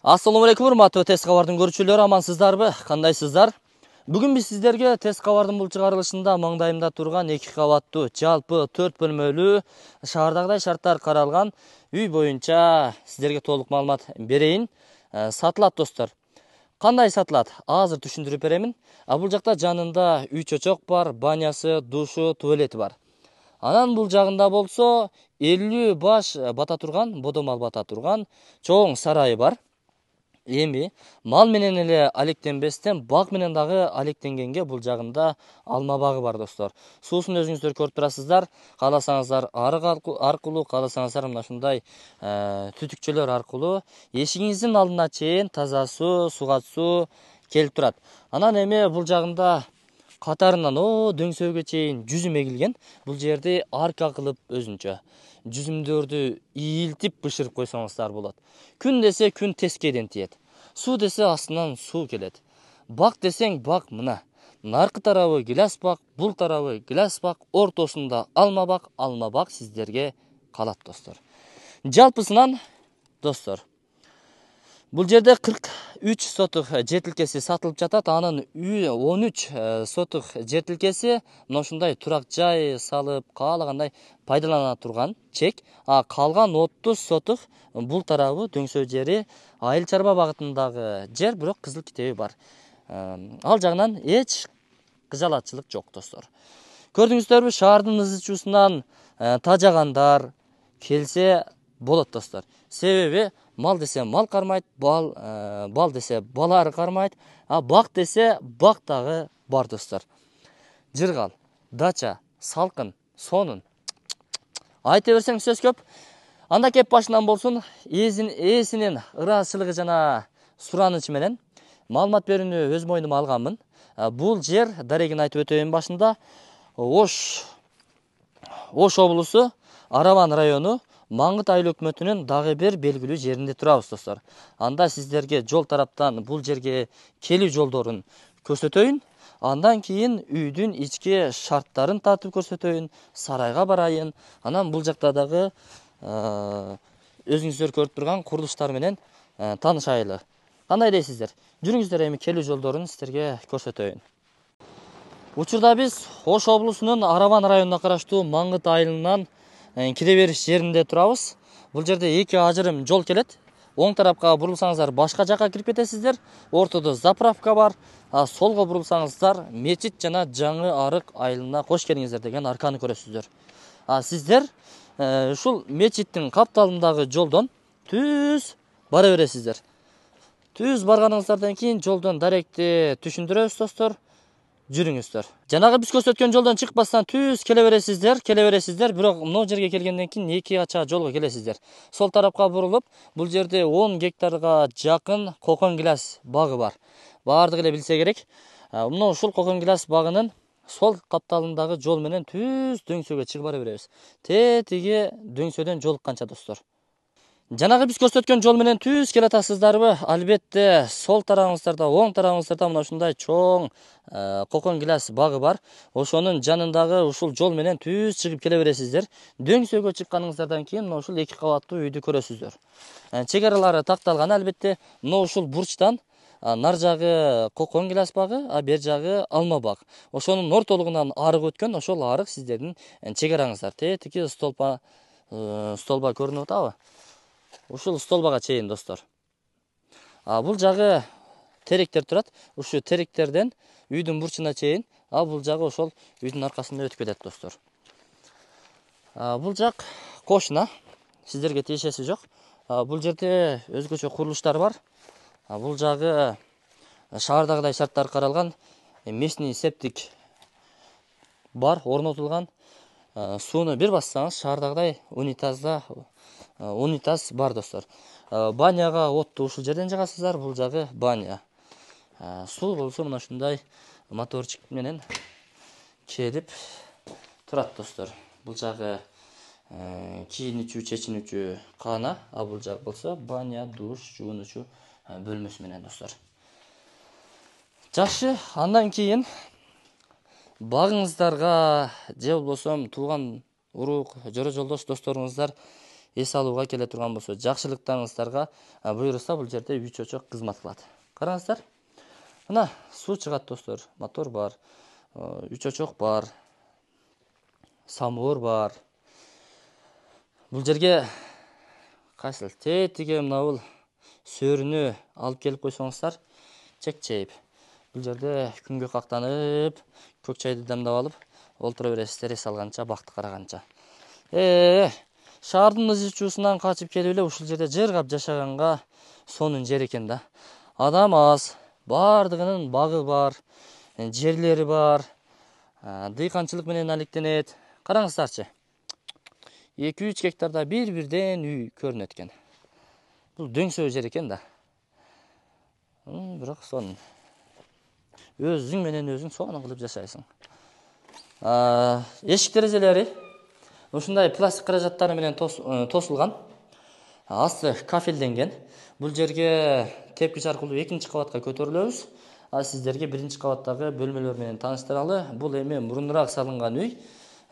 Assalamu алейкум, урматтуу тест кабардын көрүүчүлөрү, амансыздарбы? Кандайсыздар? Бүгүн биз сиздерге тест кабардын бул чыгарылышында маңдайымда турган 2 кабаттуу, жалпы 4 бөлмөлүү шаардагыдай шарттар каралган үй боюнча сиздерге толук маалымат берейин. Сатылат достор. Кандай сатылат? Азыр түшүндүрүп беремин. Бул жакта жанында үй чочок бар, банясы, душу, туалети бар. Анан бул жагында болсо 50 баш бата турган, бодомал бата турган чоң сарайы бар. Эми мал менен эле алектенбестен бак менен дагы алектенгенге бул жагында алма багы бар достор. Суусун өзүңүздөр көрүп турасыздар. Кааласаңыздар арык аркылуу, кааласаңыздар мына ушундай түтүкчөлөр аркылуу эшигиңиздин алдына чейин таза суу, сугат суу келип турат. Анан эми бул жагында катарынан дөңсөөгө чейин жүзүм эгилген. Бул жерди арка кылып өзүнчө жүзүмдөрдү ийилтип бышырып койсоңуздар болот. Күн десе күн тескейден тиет. Суу десе астынан суу келет. Бак десең бак мына. Наркы тарабы гилас бак, бул тарабы гилас бак, ортосунда алма бак сиздерге калат достор. Жалпысынан достор, бул жерде 43 сотук жер тилкеси сатылып жатат. Анын 13 сотук жер тилкеси мына ушундай турак жай салып каалагандай пайдалана турган чек. Калган 30 сотук бул тарабы дөңсөө жери айыл чарба багытындагы жер, бирок кызыл китеби бар. Ал жагынан эч кыжалатчылык жок достор. Көрдүңүздөрбү, шаардын ызы чуусунан тажагандар келсе болот достор. Себеби мал десе мал кармайт, бал десе балары кармайт, бак десе бак дагы бар достор. Жыргал, дача, салкын, сонун. Айта берсең сөз көп. Анда кеп башынан болсун, ээсинин ыраазычылыгы жана суранычы менен маалымат берүүнү өз мойнума алганмын. Бул жер, дарегин айтып өтөйүн башында, Ош облусу, Араван району, Маңгыт айыл өкмөтүнүн дагы бир белгилүү жеринде турабыз достор. Анда сиздерге жол тараптан бул жерге келүү жолдорун көрсөтөйүн. Андан кийин үйдүн ички шарттарын тартып көрсөтөйүн, сарайга барайын. Анан бул жакта дагы өзүңүздөр көрүп турган курулуштар менен таанышайлы. Кандай дейсиздер? Жүрүңүздөр, эми келүү жолдорун сиздерге көрсөтөйүн. Учурда биз Ош облусунун Араван районуна караштуу Маңгыт айылынан кире бериш жеринде турабыз. Бул жерде 2 ажырым жол келет. Оң тарапка бурулсаңыздар башка жакка кирип кетесиздер. Ортодо заправка бар. Солго бурулсаңыздар мечит жана Жаңы Арык айылына кош келиңиздер деген арканы көрөсүздөр. Сиздер ушул мечиттин капталындагы жолдон түз бара бересиздер. Түз барганыңыздардан кийин жолдон даректи түшүндүрөбүз достор. Жүрүңүздөр. Жанагы биз көрсөткөн жолдон чыкпастан түз келе бересиздер, бирок мына жерге келгенден кийин 2 ача жолго келесиздер. Сол тарапка бурулуп, бул жерде 10 гектарга жакын кокон гилас багы бар. Баардыгы эле билсе керек. Мына ушул кокон гилас багынын сол капталындагы жол менен түз дөңсөөгө чыгып бара беребиз. Тетиги дөңсөөдөн жолукканча достор. Жанагы биз көрсөткөн жол менен түз келе атасыздарбы? Албетте, сол тарабыңыздарда, оң тарабыңыздарда мына ушундай чоң кокон гилас багы бар. Ошонун жанындагы ушул жол менен түз чыгып келе бересиздер. Дөңсөөгө чыкканыңыздардан кийин мына ушул 2 кабаттуу үйдү көрөсүздөр. Чек-аралары такталган албетте. Мына ушул бурчтан нар жагы кокон гилас багы, бер жагы алма баг. Ошонун ортолугунан арык өткөн, ошол арык сиздердин чек-араңыздар. Тетиги столба көрүнүп атабы? Ушул столбага чейин достор. Бул жагы теректер турат. Ушу теректерден үйдүн бурчуна чейин, бул жагы ошол үйдүн аркасында өтүп кетет достор. Бул жак кошуна, сиздерге тиешеси жок. Бул жерде өзгөчө курулуштар бар. Бул жагы шаардагыдай шарттар каралган, местный септик бар, орнотулган. Сууну бир бассаңыз шаардагыдай унитаз бар достор. Баняга отту ушул жерден жагасыздар, бул жагы баня. Суу болсо мына ушундай моторчик менен келип турат достор. Бул жагы кийинүүчү, чечинүүчү кана, бул жак болсо баня, душ, жуунуучу бөлмөсү менен достор. Жакшы, андан кийин багыңыздарга же болбосо тууган урук, жора жолдош досторуңуздар эс алууга келе турган болсо, жакшылыктарыңыздарга буйруса бул жерде үй чочок кызмат кылат. Караңыздар. Мына суу чыгат достор, мотор бар, үй чочок бар, самур бар. Бул жерге кайсыл тетиге мынабул сөрүнү алып келип койсоңуздар, чек-чейип. Бул жерде күнгө кактанып, көк чайды дамдап алып, олтура бересиздер эс алганча, бакты караганча. Шаардын ызы-чуусунан качып келип эле ушул жерде жыргап жашаганга сонун жер экен да. Адам аз, бардыгынын багы бар, жерлери бар, дыйканчылык менен алектенет. Караңыздарчы. 2-3 гектарда бир-бирден үй көрүнөт экен. Бул дөңсөө жер экен да. Бирок сонун. Өзүң менен өзүң сонун кылып жашайсың. Эшик терезелери ушундай пластик каражаттары менен тосулган. Асты кафелденген. Бул жерге тепкич аркылуу 2-чи кабатка көтөрүлөбүз. Сиздерге 1-чи кабаттагы бөлмөлөр менен тааныштыралы. Бул эми мурунураак салынган үй.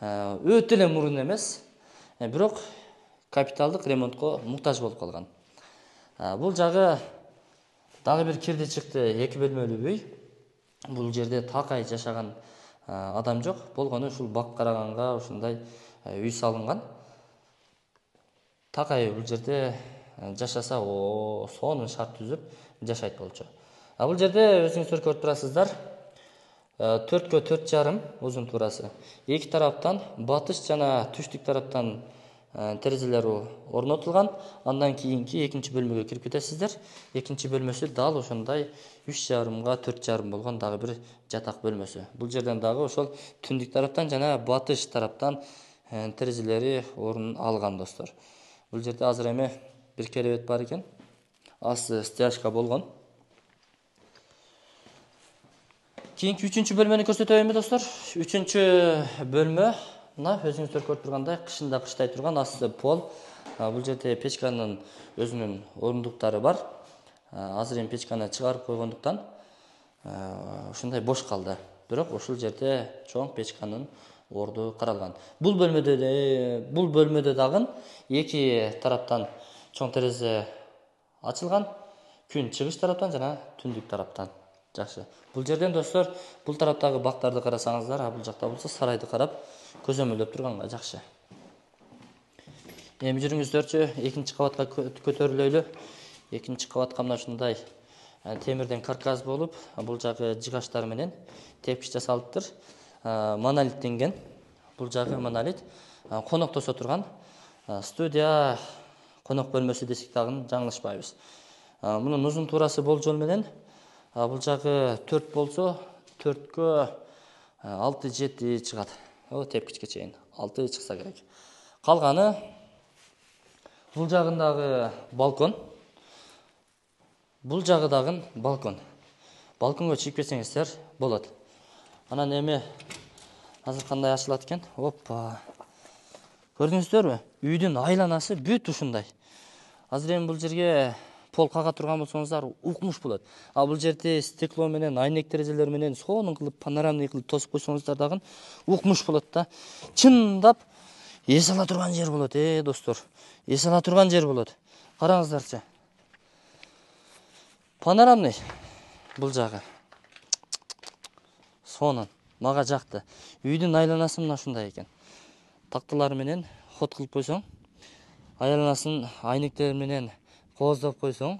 Өтө эле мурун эмес. Бирок капиталдык ремонтко муктаж болуп калган. Бул жагы дагы бир кирди чыкты 2 бөлмөлүү үй. Бул жерде такай жашаган адам жок. Болгону ушул бак караганга ушундай үй салынган. Такай бул жерде жашаса, сонун шарт түзүп жашайт болчу. Бул жерде өзүңүздөр көрүп турасыздар. 4кө 4,5 узун туурасы. Эки тараптан батыш жана түштүк тараптан терезелер орнотулган. Андан кийинки 2-чи бөлмөгө кирип кетесиздер. 2-чи бөлмөсү дал ошондой 3,5га 4,5 болгон дагы бир жатак бөлмөсү. Бул жерден дагы ошол түндүк тараптан жана батыш тараптан терезелери орун алган достор. Бул жерде азыр эми бир керебет бар экен. Асты стяжка болгон. Кийинки 3-чү бөлмөнү көрсөтөйүнбү достор? 3-чү бөлмө мына өзүңүздөр көрүп тургандай кышында кыштай турган асты пол. Бул жерде печканын өзүнүн орундуктары бар. Азыр эми печканы чыгарып койгондуктан ушундай бош калды. Бирок ушул жерде чоң печканын орду каралган. Бул бөлмөдө дагы 2 тараптан чоң терезе ачылган. Күн чыгыш тараптан жана түндүк тараптан. Жакшы. Бул жерден достор, бул тараптагы бактарды карасаңыздар, бул жакта болсо сарайды карап көзөмөлдөп турганга жакшы. Эми жүрүңүздөрчү 2-чи кабатка көтөрүлөлү. 2-чи кабатка мына ушундай темирден каркас болуп, бул жагы жыгаштар менен тепкич жасалыптыр. Монолиттенген. Бул жагы монолит. Коноктосо турган студия, конок бөлмөсү десек дагы жаңылышпайбыз. Мунун узун туурасы болжол менен бул жагы 4 болсо 4кө 6-7 чыгат. Тепкичке чейин 6 чыкса керек. Калганы бул жагындагы балкон. Бул жагы дагы балкон. Балконго чыгып кетсеңиздер болот. Анан эми азыр кандай ачылат экен? Оппа. Көрдүңүздөрбү? Үйдүн айланасы бүт ушундай. Азыр эми бул жерге пол кага турган болсоңуздар укмуш болот. Бул жерде стекло менен, айнек терезелер менен сонун кылып панорамный кылып тосуп койсоңуздар дагы укмуш болот да. Чындап эс ала турган жер болот, достор. Эс ала турган жер болот. Караңыздарчы. Панорамный бул жагы. Сонун. Мага жакты. Үйдүн айланасы мына ушундай экен. Такталар менен ход кылып койсоң, айланасын айнектер менен кооздоп койсоң,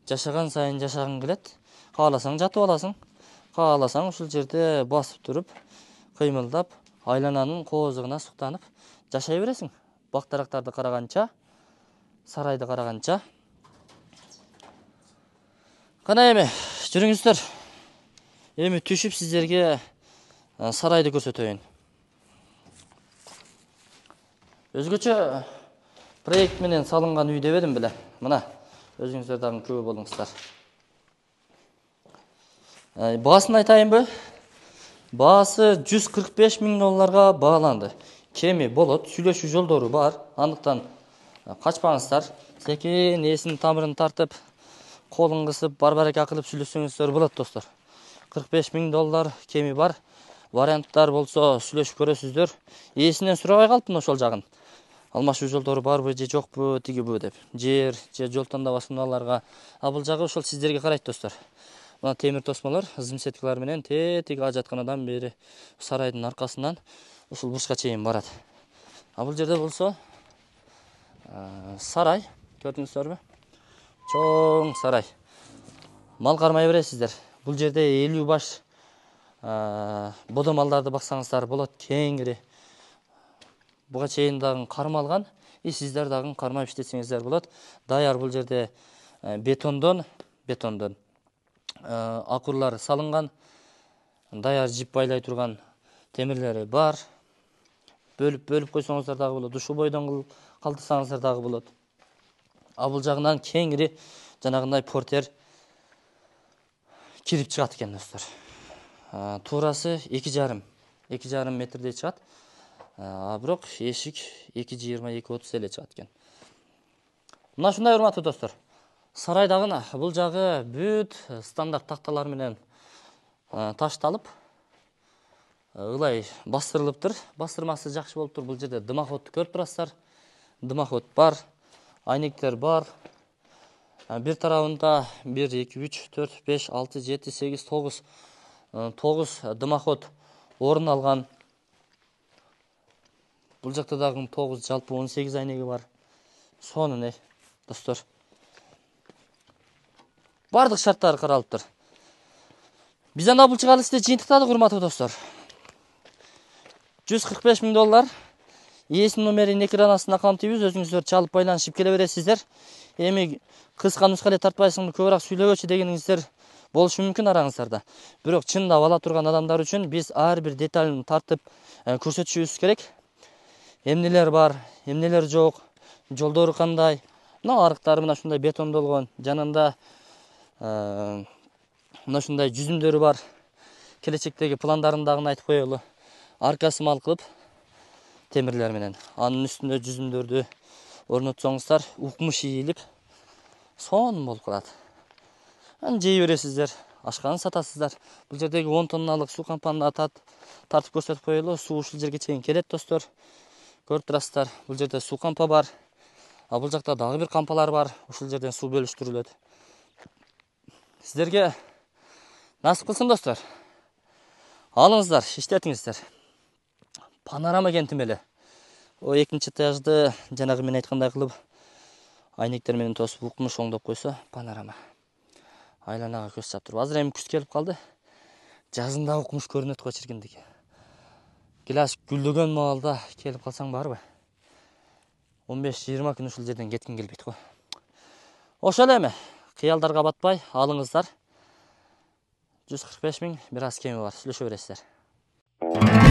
жашаган сайын жашагың келет. Кааласаң жатып аласың. Кааласаң ушул жерде басып туруп, кыймылдап, айлананын кооздугуна суктанып жашай бересиң. Бактарактарды караганча, сарайды караганча. Кана эми жүрүңүздөр. Эми түшүп сиздерге сарайды көрсөтөйүн. Өзгөчө проект менен салынган үй дебедим беле. Мына өзүңүздөр дагы күбө болуңуздар. Баасын айтайынбы? Баасы $145 миң бааланды. Кеми болот, сүйлөшүү жолдору бар. Андыктан качпаңыздар. Секин эсин тамырын тартып, колун кысып, барбарака кылып сүйлөшсөңүздөр болот достор. $45 миң кеми бар. Варианттар болсо сүйлөшүп көрөсүздөр. Эсинен сурабай калыптын ошол жагын. алмашуу жолдору барбы же жокпу, тигиби деп. Жер же жол тандабасын аларга. А бул жагы ошол сиздерге карайт достор. Мына темир тосмолор зым сеткалар менен тетиги ажатканадан бери сарайдын аркасынан ушул бурчка чейин барат. А бул жерде болсо сарай, көрдүңүздөрбү? Чоң сарай. Мал кармай бересиздер. Бул жерде 50 баш бодо малдарды баксаңыздар болот, кеңири. Буга чейин дагы кармалган, сиздер дагы кармап иштесеңиздер болот. Даяр бул жерде бетондон акурлар салынган, даяр жип байлай турган темирлери бар. Бөлүп койсоңуздар дагы болот, ушул бойдон калтырсаңыздар дагы болот. А бул жагынан кеңири жанагындай портер кирип чыгат экен достор. Туурасы 2,5 метрдей чыгат. Бирок эшик 2,20-2,30 эле чыгат экен. Мына ушундай урматтуу достор. Сарайдагы бул жагы бүт стандарт такталар менен ташталып, ылай бастырылыптыр. Бастырмасы жакшы болуптур. Бул жерде дымоходду көрүп турасыздар. Дымоход бар, айнектер бар. Bir tarafında 1, 2, 3, 4, 5, 6, 7, 8, 9 дымоход орун алган. Бул жакта дагы 9, жалпы 18 айнеги бар. Сонун достор. Бардык шарттары каралыптыр. Биз анда бул чыгарылышты жыйынтыктадык, урматтуу достор. $145,000 ээсинин номерин экранасына камтыйбыз. Өзүңүздөр чалып байланышып келе бересиздер. Эми кыска нуска эле тартпайсың, көбүрөөк сүйлөгөчү дегениңиздер болушу мүмкүн араңыздарда. Бирок чындап ала турган адамдар үчүн биз ар бир деталын тартып көрсөтүшүбүз керек. Эмнелер бар, эмнелер жок, жолдору кандай. Мына арыктары мына ушундай бетондолгон, жанында мына ушундай жүзүмдөрү бар. Келечектеги пландарын дагы айтып коелу. Аркасы мал кылып темирлер менен. Анын үстүндө жүзүмдөрдү орнотсоңуздар, укмуш ийилип сонун болуп калат. Жей бересиздер, ашканын сатасыздар. Бул жердеги 10 тонналык суу кампаны тартып көрсөтүп коелу. Суу ушул жерге чейин келет достор. Көрүп турасыздар. Бул жерде суу кампа бар. А бул жакта дагы бир кампалар бар. Ушул жерден суу бөлүштүрүлөт. Сиздерге насып кылсын достор. Алыңыздар, иштетиңиздер. Панорама кентимели. О экинчи этажды жанагы мен айткандай кылып айнектер менен тосуп укмуш оңдоп койсо, панорама. Айланага көз чап туруп. Азыр эми күз келип калды. Жазында укмуш көрүнөт го чиркиндик. Гилаж гүлдөгөн маалда келип калсаң барбы? 15-20 күн ушул жерден кеткин келбейт го. Ошол эми кыялдарга батпай алыңыздар. 145 000 бир аз кеми бар. Сүйлөшө бересиздер.